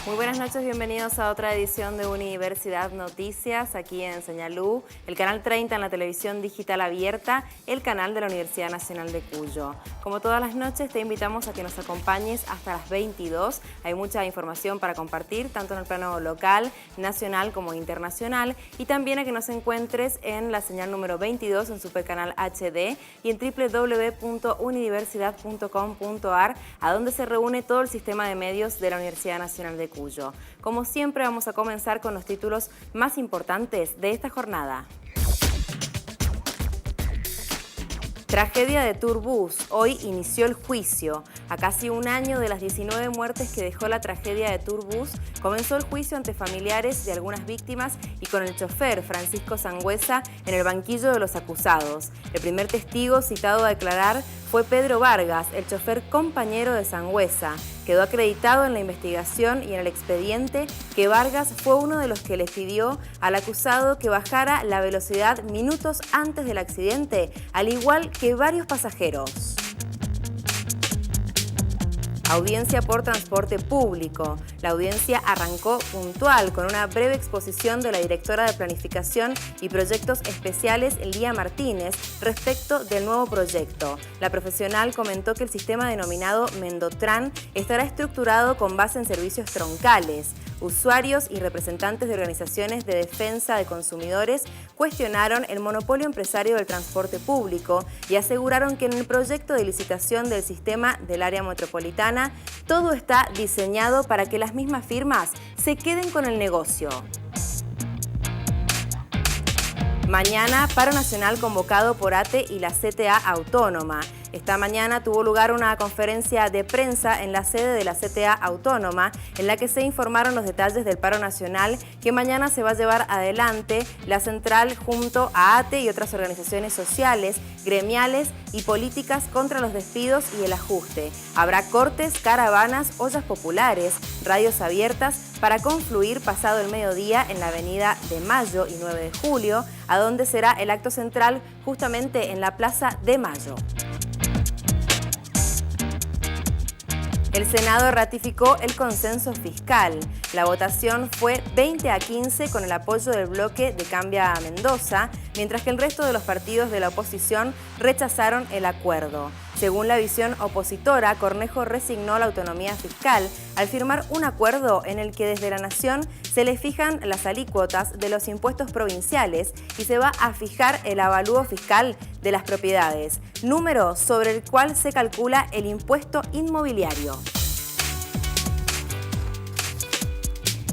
Muy buenas noches, bienvenidos a otra edición de Universidad Noticias, aquí en Señal U, el canal 30 en la televisión digital abierta, el canal de la Universidad Nacional de Cuyo. Como todas las noches, te invitamos a que nos acompañes hasta las 22. Hay mucha información para compartir, tanto en el plano local, nacional como internacional, y también a que nos encuentres en la señal número 22 en Supercanal HD y en www.universidad.com.ar, a donde se reúne todo el sistema de medios de la Universidad Nacional de Cuyo. Como siempre, vamos a comenzar con los títulos más importantes de esta jornada. Tragedia de Turbus. Hoy inició el juicio. A casi un año de las 19 muertes que dejó la tragedia de Turbus, comenzó el juicio ante familiares de algunas víctimas y con el chofer Francisco Sangüesa en el banquillo de los acusados. El primer testigo citado a declarar fue Pedro Vargas, el chofer compañero de Sangüesa. Quedó acreditado en la investigación y en el expediente que Vargas fue uno de los que les pidió al acusado que bajara la velocidad minutos antes del accidente, al igual que varios pasajeros. Audiencia por transporte público. La audiencia arrancó puntual con una breve exposición de la directora de Planificación y Proyectos Especiales, Lía Martínez, respecto del nuevo proyecto. La profesional comentó que el sistema denominado Mendotran estará estructurado con base en servicios troncales. Usuarios y representantes de organizaciones de defensa de consumidores cuestionaron el monopolio empresario del transporte público y aseguraron que en el proyecto de licitación del sistema del área metropolitana todo está diseñado para que las mismas firmas se queden con el negocio. Mañana, paro nacional convocado por ATE y la CTA Autónoma. Esta mañana tuvo lugar una conferencia de prensa en la sede de la CTA Autónoma, en la que se informaron los detalles del paro nacional que mañana se va a llevar adelante la central junto a ATE y otras organizaciones sociales, gremiales y políticas contra los despidos y el ajuste. Habrá cortes, caravanas, ollas populares, radios abiertas para confluir pasado el mediodía en la avenida de Mayo y 9 de julio, a donde será el acto central justamente en la Plaza de Mayo. El Senado ratificó el consenso fiscal. La votación fue 20-15 con el apoyo del bloque de Cambia a Mendoza, mientras que el resto de los partidos de la oposición rechazaron el acuerdo. Según la visión opositora, Cornejo resignó la autonomía fiscal al firmar un acuerdo en el que desde la Nación se le fijan las alícuotas de los impuestos provinciales y se va a fijar el avalúo fiscal de las propiedades, número sobre el cual se calcula el impuesto inmobiliario.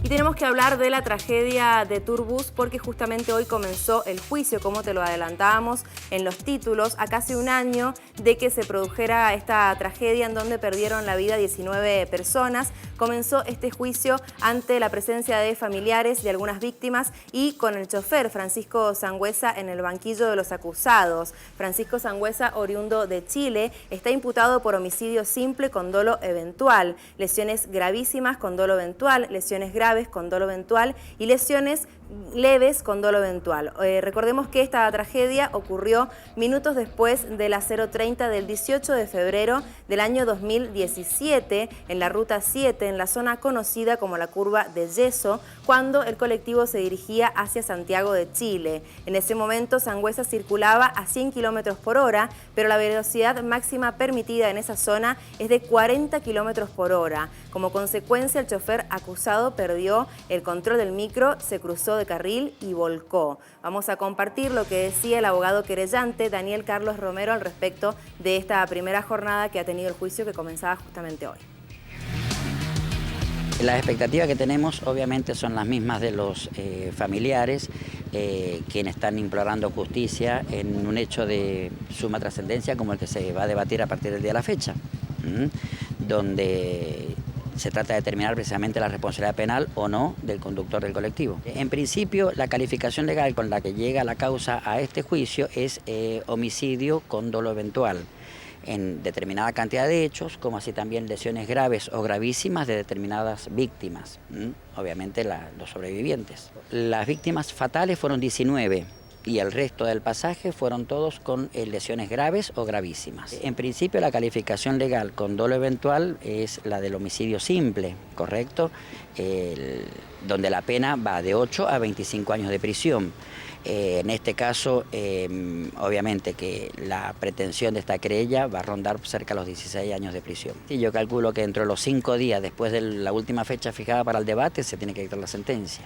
Y tenemos que hablar de la tragedia de Turbus porque justamente hoy comenzó el juicio, como te lo adelantábamos en los títulos, a casi un año de que se produjera esta tragedia en donde perdieron la vida 19 personas. Comenzó este juicio ante la presencia de familiares de algunas víctimas y con el chofer Francisco Sangüesa en el banquillo de los acusados. Francisco Sangüesa, oriundo de Chile, está imputado por homicidio simple con dolo eventual, lesiones gravísimas con dolo eventual, lesiones graves con dolo eventual y lesiones leves con dolo eventual. Recordemos que esta tragedia ocurrió minutos después de las 0:30 del 18 de febrero del año 2017 en la Ruta 7, en la zona conocida como la Curva de Yeso, cuando el colectivo se dirigía hacia Santiago de Chile. En ese momento, Sangüesa circulaba a 100 km por hora, pero la velocidad máxima permitida en esa zona es de 40 km por hora. Como consecuencia, el chofer acusado perdió el control del micro, se cruzó de carril y volcó. Vamos a compartir lo que decía el abogado querellante Daniel Carlos Romero al respecto de esta primera jornada que ha tenido el juicio que comenzaba justamente hoy. Las expectativas que tenemos obviamente son las mismas de los familiares, quienes están implorando justicia en un hecho de suma trascendencia como el que se va a debatir a partir del día de la fecha, donde se trata de determinar precisamente la responsabilidad penal o no del conductor del colectivo. En principio, la calificación legal con la que llega la causa a este juicio es homicidio con dolo eventual en determinada cantidad de hechos, como así también lesiones graves o gravísimas de determinadas víctimas, obviamente los sobrevivientes. Las víctimas fatales fueron 19, y el resto del pasaje fueron todos con lesiones graves o gravísimas. En principio la calificación legal con dolo eventual es la del homicidio simple, ¿correcto? Donde la pena va de 8 a 25 años de prisión. En este caso, obviamente que la pretensión de esta querella va a rondar cerca de los 16 años de prisión. Y yo calculo que dentro de los 5 días después de la última fecha fijada para el debate se tiene que dictar la sentencia.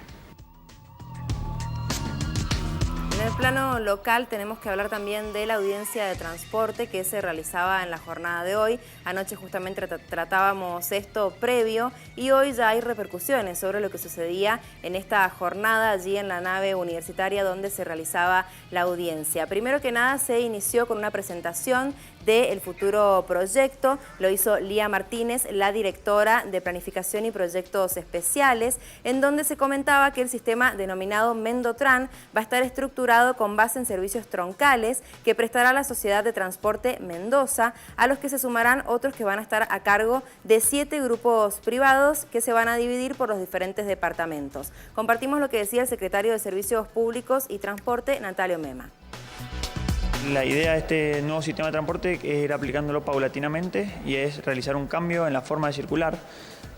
En el plano local tenemos que hablar también de la audiencia de transporte que se realizaba en la jornada de hoy. Anoche justamente tratábamos esto previo y hoy ya hay repercusiones sobre lo que sucedía en esta jornada allí en la nave universitaria donde se realizaba la audiencia. Primero que nada se inició con una presentación del futuro proyecto. Lo hizo Lía Martínez, la directora de Planificación y Proyectos Especiales, en donde se comentaba que el sistema denominado Mendotran va a estar estructurado con base en servicios troncales que prestará la Sociedad de Transporte Mendoza, a los que se sumarán otros que van a estar a cargo de 7 grupos privados que se van a dividir por los diferentes departamentos. Compartimos lo que decía el secretario de Servicios Públicos y Transporte, Natalio Mema. La idea de este nuevo sistema de transporte es ir aplicándolo paulatinamente y es realizar un cambio en la forma de circular,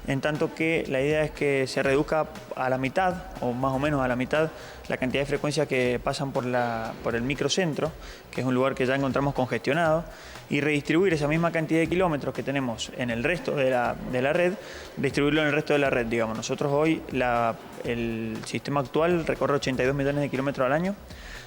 en tanto que la idea es que se reduzca a la mitad, o más o menos a la mitad, la cantidad de frecuencias que pasan por el microcentro, que es un lugar que ya encontramos congestionado, y redistribuir esa misma cantidad de kilómetros que tenemos en el resto de la red, distribuirlo en el resto de la red, digamos. Nosotros hoy, el sistema actual recorre 82 millones de kilómetros al año.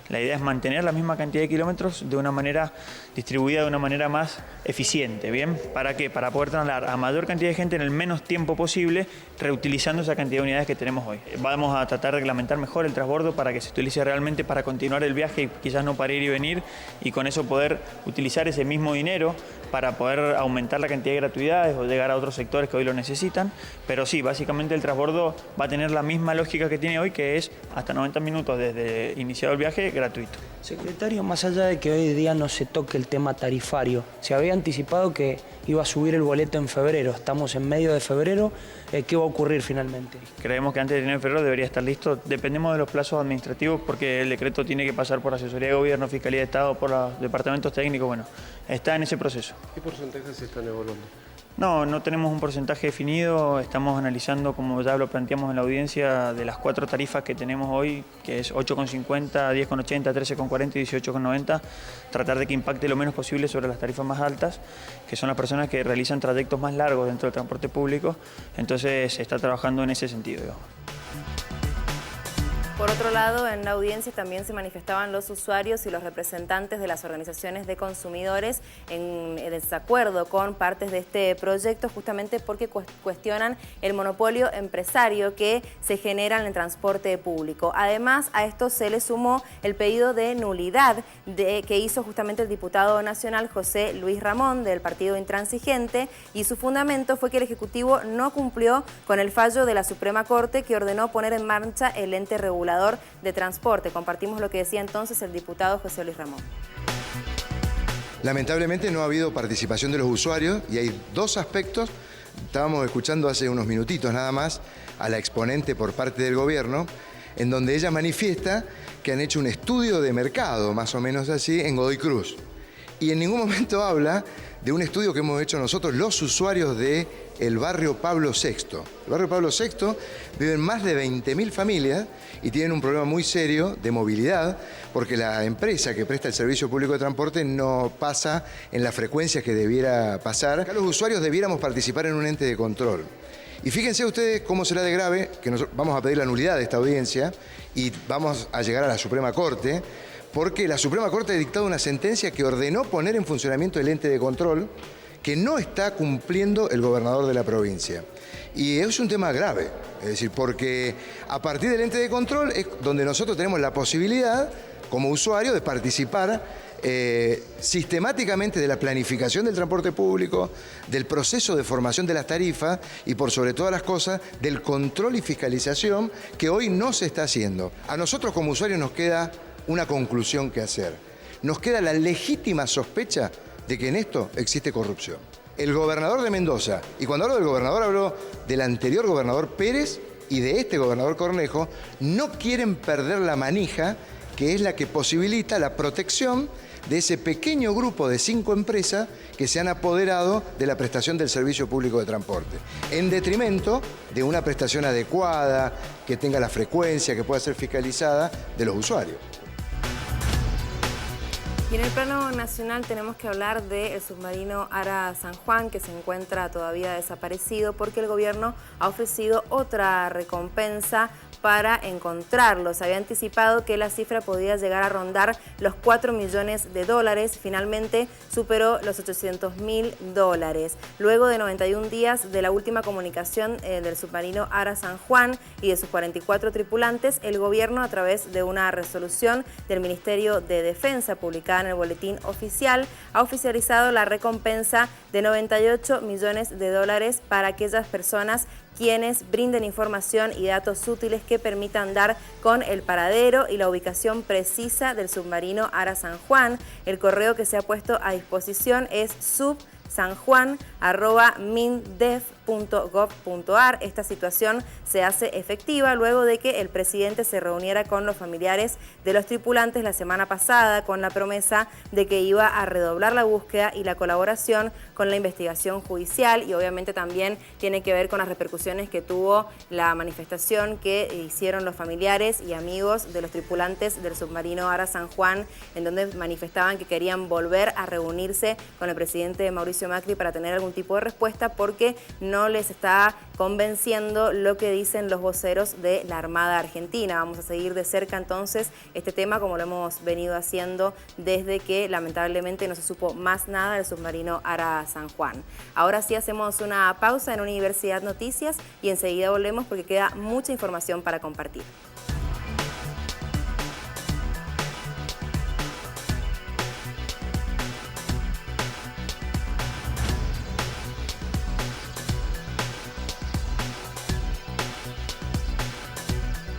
La idea es mantener la misma cantidad de kilómetros de una manera distribuida, de una manera más eficiente, ¿bien? ¿Para qué? Para poder trasladar a mayor cantidad de gente en el menos tiempo posible, reutilizando esa cantidad de unidades que tenemos hoy. Vamos a tratar de reglamentar mejor el transbordo para que se utilice realmente para continuar el viaje y quizás no para ir y venir, y con eso poder utilizar ese mismo dinero para poder aumentar la cantidad de gratuidades o llegar a otros sectores que hoy lo necesitan. Pero sí, básicamente el transbordo va a tener la misma lógica que tiene hoy, que es hasta 90 minutos desde iniciado el viaje gratuito. Secretario, más allá de que hoy día no se toque el tema tarifario, se había anticipado que iba a subir el boleto en febrero. Estamos en medio de febrero. ¿Qué va a ocurrir finalmente? Creemos que antes de enero de febrero debería estar listo. Dependemos de los plazos administrativos porque el decreto tiene que pasar por Asesoría de Gobierno, Fiscalía de Estado, por los departamentos técnicos. Bueno, está en ese proceso. ¿Qué porcentajes se están evaluando? No tenemos un porcentaje definido, estamos analizando, como ya lo planteamos en la audiencia, de las 4 tarifas que tenemos hoy, que es 8,50, 10,80, 13,40 y 18,90, tratar de que impacte lo menos posible sobre las tarifas más altas, que son las personas que realizan trayectos más largos dentro del transporte público, entonces se está trabajando en ese sentido, digamos. Por otro lado, en la audiencia también se manifestaban los usuarios y los representantes de las organizaciones de consumidores en desacuerdo con partes de este proyecto, justamente porque cuestionan el monopolio empresario que se genera en el transporte público. Además, a esto se le sumó el pedido de nulidad que hizo justamente el diputado nacional José Luis Ramón del Partido Intransigente, y su fundamento fue que el Ejecutivo no cumplió con el fallo de la Suprema Corte que ordenó poner en marcha el ente regulador de transporte. Compartimos lo que decía entonces el diputado José Luis Ramón. Lamentablemente no ha habido participación de los usuarios y hay 2 aspectos. Estábamos escuchando hace unos minutitos nada más a la exponente por parte del gobierno, en donde ella manifiesta que han hecho un estudio de mercado, más o menos así, en Godoy Cruz. Y en ningún momento habla de un estudio que hemos hecho nosotros, los usuarios del barrio Pablo VI. El barrio Pablo VI viven más de 20.000 familias y tienen un problema muy serio de movilidad porque la empresa que presta el servicio público de transporte no pasa en la frecuencia que debiera pasar. Acá los usuarios debiéramos participar en un ente de control. Y fíjense ustedes cómo será de grave que vamos a pedir la nulidad de esta audiencia y vamos a llegar a la Suprema Corte, porque la Suprema Corte ha dictado una sentencia que ordenó poner en funcionamiento el ente de control que no está cumpliendo el gobernador de la provincia. Y es un tema grave, es decir, porque a partir del ente de control es donde nosotros tenemos la posibilidad, como usuario, de participar sistemáticamente de la planificación del transporte público, del proceso de formación de las tarifas y, por sobre todas las cosas, del control y fiscalización que hoy no se está haciendo. A nosotros como usuarios nos queda una conclusión que hacer. Nos queda la legítima sospecha de que en esto existe corrupción. El gobernador de Mendoza, y cuando hablo del gobernador hablo del anterior gobernador Pérez y de este gobernador Cornejo, no quieren perder la manija que es la que posibilita la protección de ese pequeño grupo de 5 empresas que se han apoderado de la prestación del servicio público de transporte, en detrimento de una prestación adecuada, que tenga la frecuencia, que pueda ser fiscalizada de los usuarios. Y en el plano nacional tenemos que hablar del submarino Ara San Juan, que se encuentra todavía desaparecido porque el gobierno ha ofrecido otra recompensa para encontrarlo. Se había anticipado que la cifra podía llegar a rondar los 4 millones de dólares. Finalmente superó los 800.000 dólares. Luego de 91 días de la última comunicación del submarino Ara San Juan y de sus 44 tripulantes, el gobierno, a través de una resolución del Ministerio de Defensa publicada en el Boletín Oficial, ha oficializado la recompensa de 98 millones de dólares para aquellas personas quienes brinden información y datos útiles que permitan dar con el paradero y la ubicación precisa del submarino Ara San Juan. El correo que se ha puesto a disposición es subsanjuan@mindef.gov.ar. Esta situación se hace efectiva luego de que el presidente se reuniera con los familiares de los tripulantes la semana pasada con la promesa de que iba a redoblar la búsqueda y la colaboración con la investigación judicial, y obviamente también tiene que ver con las repercusiones que tuvo la manifestación que hicieron los familiares y amigos de los tripulantes del submarino Ara San Juan, en donde manifestaban que querían volver a reunirse con el presidente Mauricio Macri para tener algún tipo de respuesta, porque no les está convenciendo lo que dicen los voceros de la Armada Argentina. Vamos a seguir de cerca entonces este tema, como lo hemos venido haciendo desde que lamentablemente no se supo más nada del submarino Ara San Juan. Ahora sí hacemos una pausa en Universidad Noticias y enseguida volvemos porque queda mucha información para compartir.